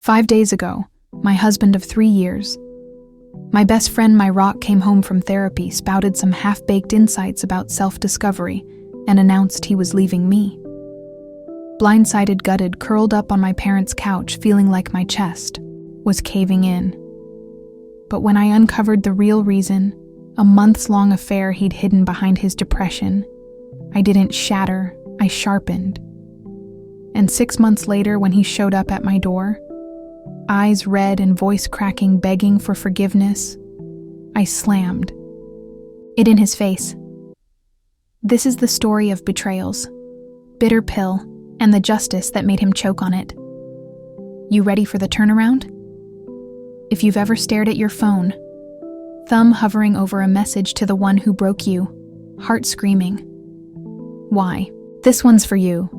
5 days ago, my husband of 3 years. My best friend, my rock, came home from therapy, spouted some half-baked insights about self-discovery, and announced he was leaving me. Blindsided, gutted, curled up on my parents' couch, feeling like my chest was caving in. But when I uncovered the real reason, a months-long affair he'd hidden behind his depression, I didn't shatter, I sharpened. And 6 months later, when he showed up at my door, eyes red and voice cracking, begging for forgiveness, I slammed it in his face. This is the story of betrayals, bitter pill, and the justice that made him choke on it. You ready for the turnaround? If you've ever stared at your phone, thumb hovering over a message to the one who broke you, heart screaming, why? This one's for you.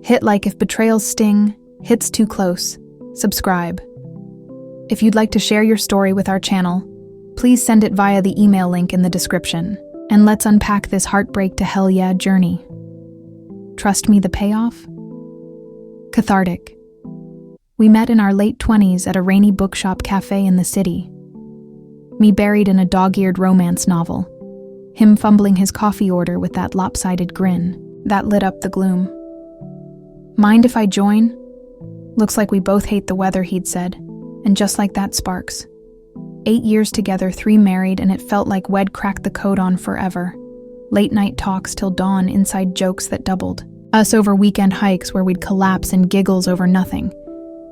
Hit like if betrayals sting, hits too close. Subscribe. If you'd like to share your story with our channel, please send it via the email link in the description. And let's unpack this heartbreak to hell yeah journey. Trust me, the payoff? Cathartic. We met in our late 20s at a rainy bookshop cafe in the city. Me buried in a dog-eared romance novel. Him fumbling his coffee order with that lopsided grin that lit up the gloom. Mind if I join? Looks like we both hate the weather, he'd said. And just like that, sparks. 8 years together, 3 married, and it felt like we'd cracked the code on forever. Late night talks till dawn, inside jokes that doubled. Us over weekend hikes where we'd collapse in giggles over nothing.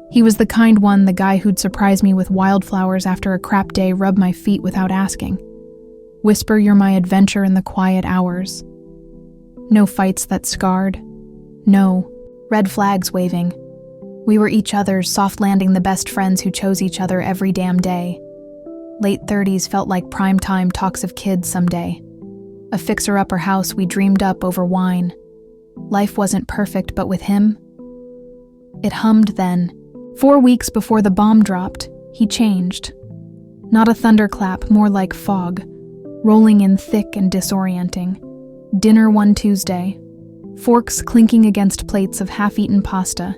He was the kind one, the guy who'd surprise me with wildflowers after a crap day, rub my feet without asking. Whisper you're my adventure in the quiet hours. No fights that scarred. No red flags waving. We were each other's soft landing, the best friends who chose each other every damn day. Late 30s felt like prime time talks of kids someday. A fixer-upper house we dreamed up over wine. Life wasn't perfect, but with him, it hummed then. 4 weeks before the bomb dropped, he changed. Not a thunderclap, more like fog, rolling in thick and disorienting. Dinner one Tuesday, forks clinking against plates of half-eaten pasta,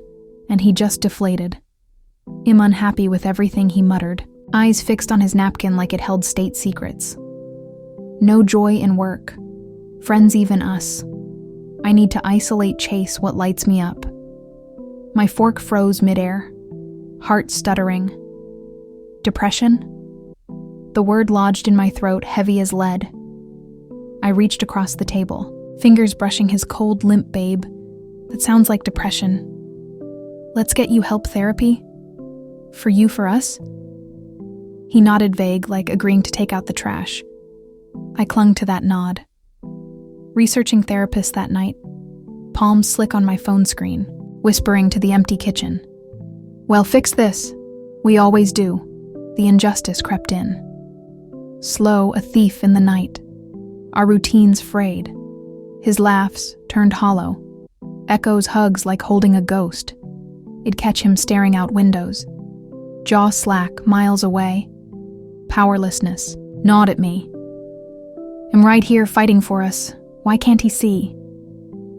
and he just deflated. I'm unhappy with everything, he muttered, eyes fixed on his napkin like it held state secrets. No joy in work. Friends, even us. I need to isolate, chase what lights me up. My fork froze midair, heart stuttering. Depression? The word lodged in my throat, heavy as lead. I reached across the table, fingers brushing his cold, limp babe. That sounds like depression. Let's get you help, therapy? For you, for us? He nodded, vague, like agreeing to take out the trash. I clung to that nod. Researching therapists that night, palms slick on my phone screen, whispering to the empty kitchen. Well, fix this. We always do. The injustice crept in. Slow, a thief in the night. Our routines frayed. His laughs turned hollow. Echoes, hugs like holding a ghost. It'd catch him staring out windows. Jaw slack, miles away. Powerlessness, gnawed at me. I'm right here fighting for us. Why can't he see?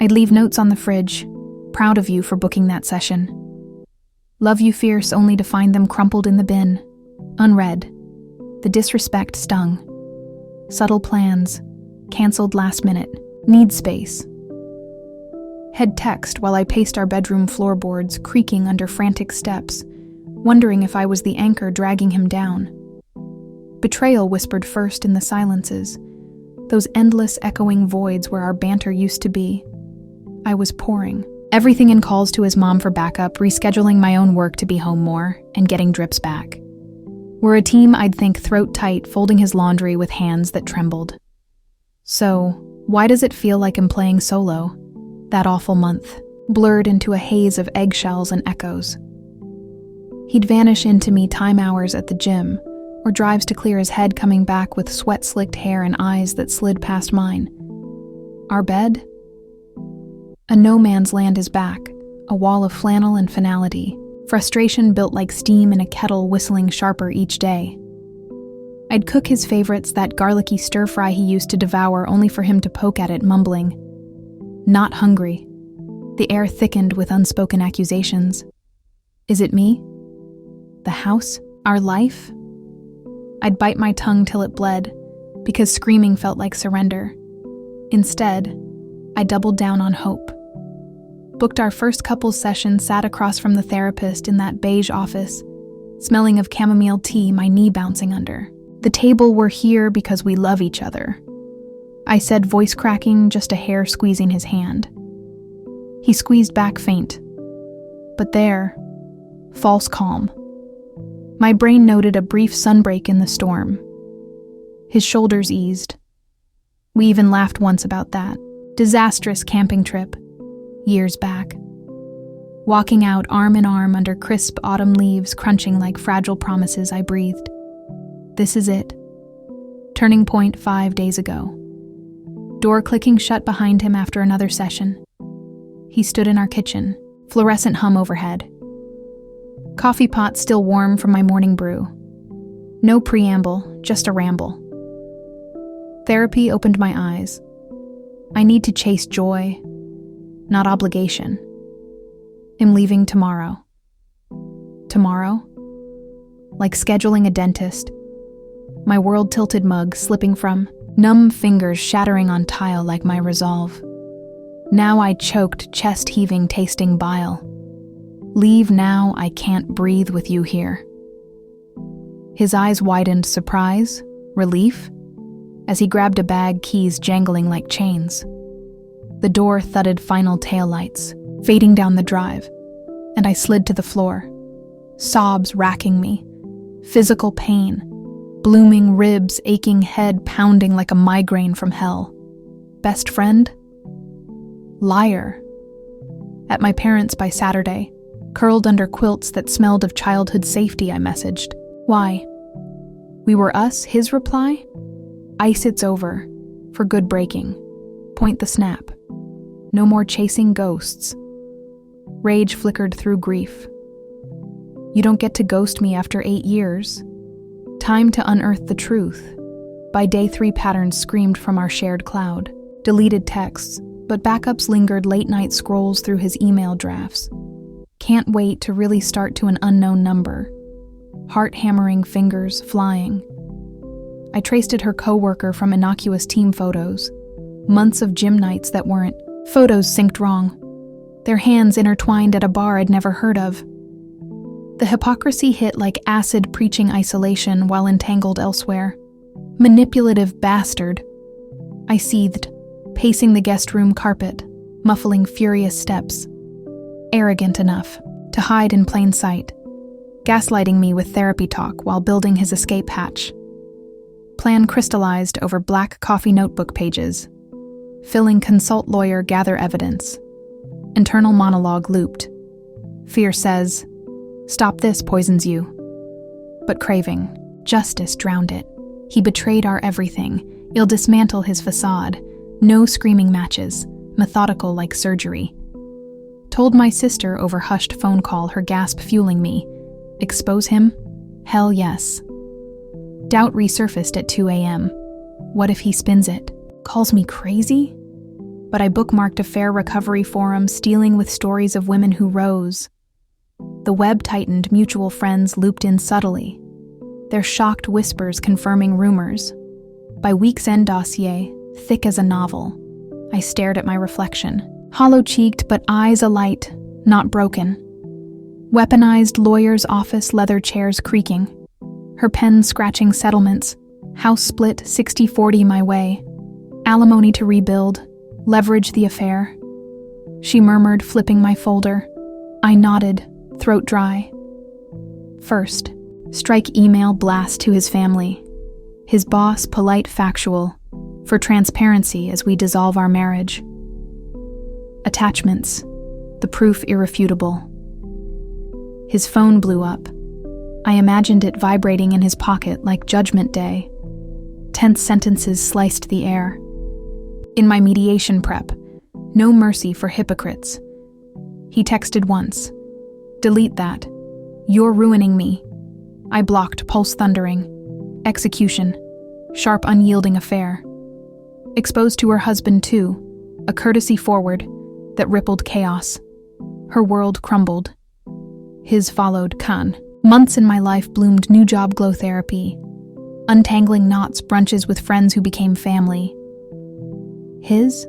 I'd leave notes on the fridge. Proud of you for booking that session. Love you fierce, only to find them crumpled in the bin. Unread. The disrespect stung. Subtle plans. Canceled last minute. Need space. Head text while I paced our bedroom floorboards, creaking under frantic steps, wondering if I was the anchor dragging him down. Betrayal whispered first in the silences, those endless echoing voids where our banter used to be. I was pouring. Everything in calls to his mom for backup, rescheduling my own work to be home more, and getting drips back. We're a team, I'd think, throat tight, folding his laundry with hands that trembled. So, why does it feel like I'm playing solo? That awful month, blurred into a haze of eggshells and echoes. He'd vanish into me time hours at the gym, or drives to clear his head, coming back with sweat-slicked hair and eyes that slid past mine. Our bed? A no man's land is back, a wall of flannel and finality, frustration built like steam in a kettle, whistling sharper each day. I'd cook his favorites, that garlicky stir-fry he used to devour, only for him to poke at it, mumbling, "Not hungry." The air thickened with unspoken accusations. Is it me? The house? Our life? I'd bite my tongue till it bled, because screaming felt like surrender. Instead, I doubled down on hope. Booked our first couples session, sat across from the therapist in that beige office, smelling of chamomile tea, my knee bouncing under. The table, we're here because we love each other, I said, voice cracking, just a hair squeezing his hand. He squeezed back faint. But there, false calm. My brain noted a brief sunbreak in the storm. His shoulders eased. We even laughed once about that disastrous camping trip, years back. Walking out arm in arm under crisp autumn leaves crunching like fragile promises, I breathed. This is it. Turning point 5 days ago. Door clicking shut behind him after another session. He stood in our kitchen, fluorescent hum overhead. Coffee pot still warm from my morning brew. No preamble, just a ramble. Therapy opened my eyes. I need to chase joy, not obligation. I'm leaving tomorrow. Tomorrow? Like scheduling a dentist. My world-tilted mug slipping from, numb fingers shattering on tile like my resolve. Now I choked, chest heaving, tasting bile. Leave now, I can't breathe with you here. His eyes widened, surprise, relief, as he grabbed a bag, keys jangling like chains. The door thudded final taillights, fading down the drive, and I slid to the floor, sobs racking me, physical pain, blooming ribs, aching head pounding like a migraine from hell. Best friend? Liar. At my parents' by Saturday, curled under quilts that smelled of childhood safety, I messaged. Why? We were us, his reply? Ice, it's over. For good breaking. Point the snap. No more chasing ghosts. Rage flickered through grief. You don't get to ghost me after 8 years. Time to unearth the truth. By day 3, patterns screamed from our shared cloud. Deleted texts, but backups lingered, late-night scrolls through his email drafts. Can't wait to really start to an unknown number. Heart-hammering fingers flying. I traced at her coworker from innocuous team photos. Months of gym nights that weren't. Photos synced wrong. Their hands intertwined at a bar I'd never heard of. The hypocrisy hit like acid, preaching isolation while entangled elsewhere. Manipulative bastard. I seethed, pacing the guest room carpet, muffling furious steps. Arrogant enough to hide in plain sight, gaslighting me with therapy talk while building his escape hatch. Plan crystallized over black coffee notebook pages. Filling consult lawyer, gather evidence. Internal monologue looped. Fear says, stop this poisons you. But craving, justice drowned it. He betrayed our everything. He'll dismantle his facade. No screaming matches, methodical like surgery. Told my sister over hushed phone call, her gasp fueling me. Expose him? Hell yes. Doubt resurfaced at 2 a.m. What if he spins it? Calls me crazy? But I bookmarked a fair recovery forum stealing with stories of women who rose. The web tightened, mutual friends looped in subtly, their shocked whispers confirming rumors. By week's end dossier, thick as a novel, I stared at my reflection, hollow-cheeked but eyes alight, not broken. Weaponized lawyer's office, leather chairs creaking, her pen scratching settlements, house split 60-40 my way, alimony to rebuild, leverage the affair. She murmured, flipping my folder. I nodded, throat dry. First, strike email blast to his family. His boss, polite, factual, for transparency as we dissolve our marriage. Attachments, the proof irrefutable. His phone blew up. I imagined it vibrating in his pocket like Judgment Day. Tense sentences sliced the air. In my mediation prep, no mercy for hypocrites. He texted once. Delete that. You're ruining me. I blocked, pulse thundering. Execution. Sharp, unyielding affair. Exposed to her husband too. A courtesy forward that rippled chaos. Her world crumbled. His followed Khan. Months in my life bloomed new job glow therapy, untangling knots, brunches with friends who became family. His?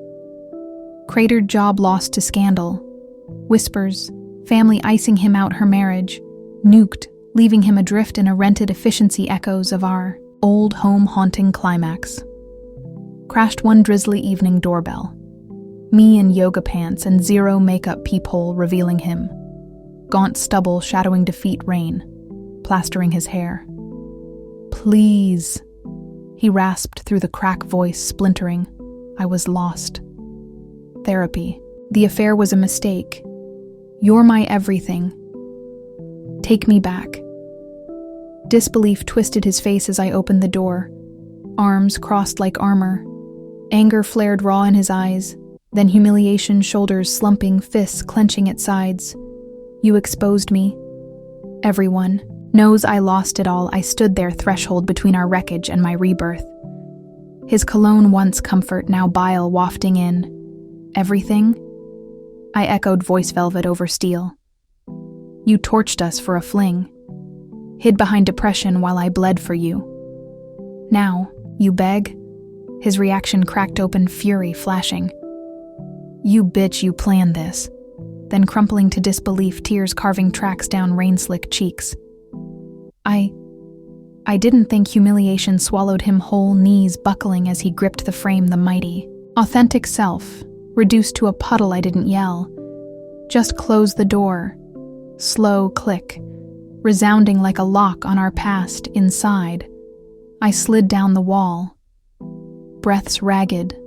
Cratered job lost to scandal. Whispers, family icing him out her marriage, nuked, leaving him adrift in a rented efficiency echoes of our old home haunting climax. Crashed one drizzly evening doorbell. Me in yoga pants and zero makeup peephole revealing him. Gaunt stubble shadowing defeat rain, plastering his hair. Please, he rasped through the crack voice splintering. I was lost. Therapy. The affair was a mistake. You're my everything. Take me back. Disbelief twisted his face as I opened the door. Arms crossed like armor. Anger flared raw in his eyes, then humiliation, shoulders slumping, fists clenching at sides. You exposed me. Everyone knows I lost it all. I stood there, threshold between our wreckage and my rebirth. His cologne, once comfort, now bile wafting in. Everything? I echoed, voice velvet over steel. You torched us for a fling. Hid behind depression while I bled for you. Now, you beg? His reaction cracked open, fury flashing. You bitch, you planned this. Then crumpling to disbelief, tears carving tracks down rain-slick cheeks. I didn't think humiliation swallowed him whole, knees buckling as he gripped the frame, the mighty, authentic self, reduced to a puddle. I didn't yell. Just close the door. Slow click, resounding like a lock on our past inside. I slid down the wall. Breaths ragged.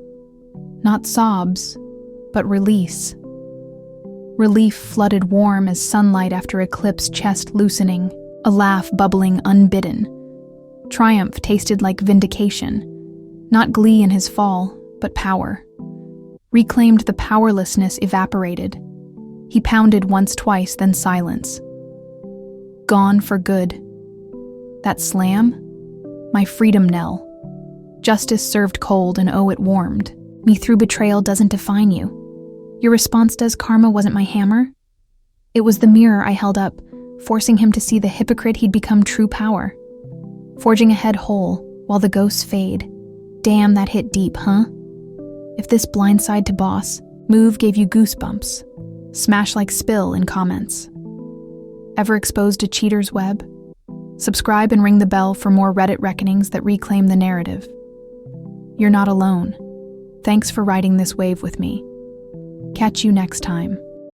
Not sobs, but release. Relief flooded warm as sunlight after eclipse, chest loosening, a laugh bubbling unbidden. Triumph tasted like vindication, not glee in his fall, but power. Reclaimed the powerlessness evaporated. He pounded once, twice, then silence. Gone for good. That slam? My freedom knell. Justice served cold and oh, it warmed. Me through betrayal doesn't define you. Your response does. Karma wasn't my hammer. It was the mirror I held up, forcing him to see the hypocrite he'd become. True power. Forging ahead whole, while the ghosts fade. Damn, that hit deep, huh? If this blindside to boss move gave you goosebumps, smash like spill in comments. Ever exposed to cheater's web? Subscribe and ring the bell for more Reddit reckonings that reclaim the narrative. You're not alone. Thanks for riding this wave with me. Catch you next time.